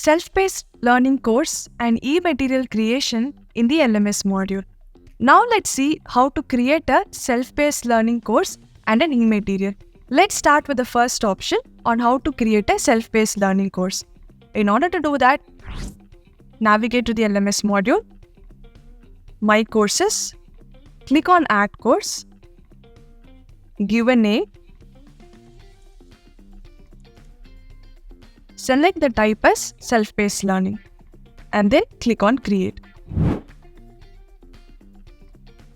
self-paced learning course and e-material creation in the LMS module. Now let's see how to create a self-paced learning course and an e-material. Let's start with the first option on how to create a self-paced learning course. In order to do that, navigate to the LMS module, My Courses, click on Add Course, give a name, select the type as self-paced learning, and then click on Create.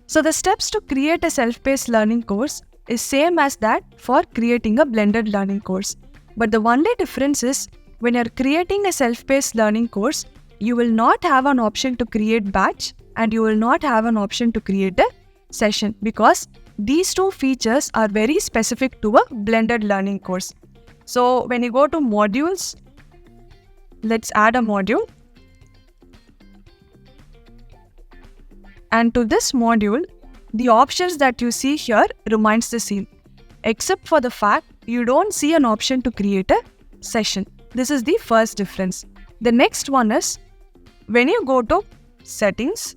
So the steps to create a self-paced learning course is same as that for creating a blended learning course. But the only difference is when you're creating a self-paced learning course, you will not have an option to create batch and you will not have an option to create a session, because these two features are very specific to a blended learning course. So when you go to modules, let's add a module. And to this module, the options that you see here remains the same, except for the fact you don't see an option to create a session. This is the first difference. The next one is when you go to settings,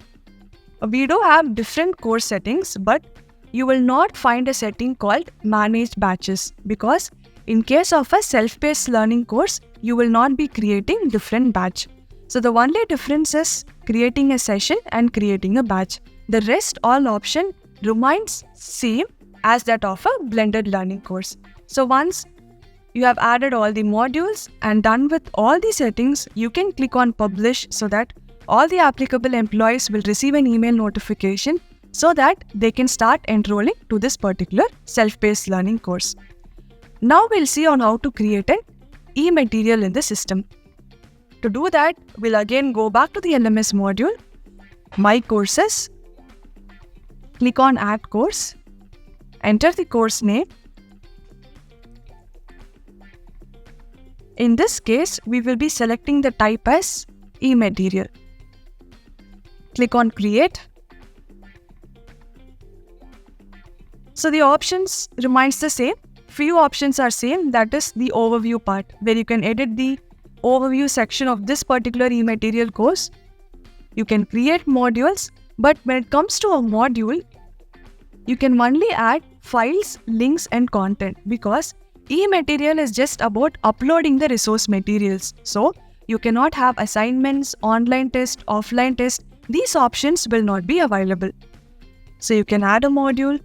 we do have different course settings, but you will not find a setting called manage batches, because in case of a self-paced learning course, you will not be creating different batch. So the only difference is creating a session and creating a batch. The rest all option remains same as that of a blended learning course. So once you have added all the modules and done with all the settings, you can click on publish so that all the applicable employees will receive an email notification so that they can start enrolling to this particular self-paced learning course. Now we'll see on how to create an e-material in the system. To do that, we'll again go back to the LMS module, My Courses, click on Add Course, enter the course name. In this case, we will be selecting the type as e-material. Click on Create. So the options remains the same. Few options are same, that is the overview part, where you can edit the overview section of this particular e-material course. You can create modules, but when it comes to a module, you can only add files, links and content, because e-material is just about uploading the resource materials. So you cannot have assignments, online test, offline test. These options will not be available. So you can add a module,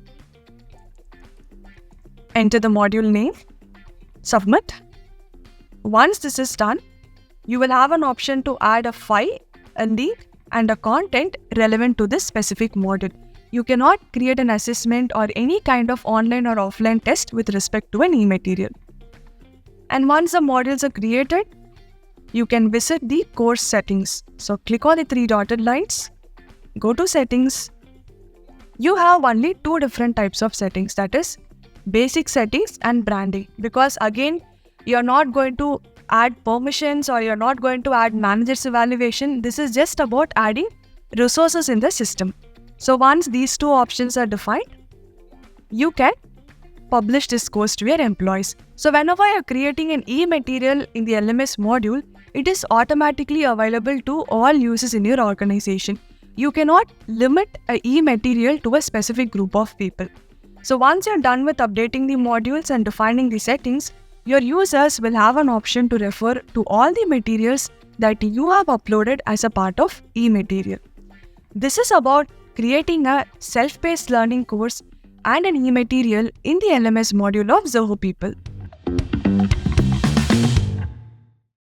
enter the module name, submit. Once this is done, you will have an option to add a file, a link and a content relevant to this specific module. You cannot create an assessment or any kind of online or offline test with respect to an e-material. And once the modules are created, you can visit the course settings. So click on the three dotted lines, go to settings. You have only two different types of settings, that is basic settings and branding, because again, you're not going to add permissions or you're not going to add manager's evaluation. This is just about adding resources in the system. So once these two options are defined, you can publish this course to your employees. So whenever you're creating an e-material in the LMS module, it is automatically available to all users in your organization. You cannot limit an e-material to a specific group of people. So once you're done with updating the modules and defining the settings, your users will have an option to refer to all the materials that you have uploaded as a part of e-material. This is about creating a self-paced learning course and an e-material in the LMS module of Zoho People.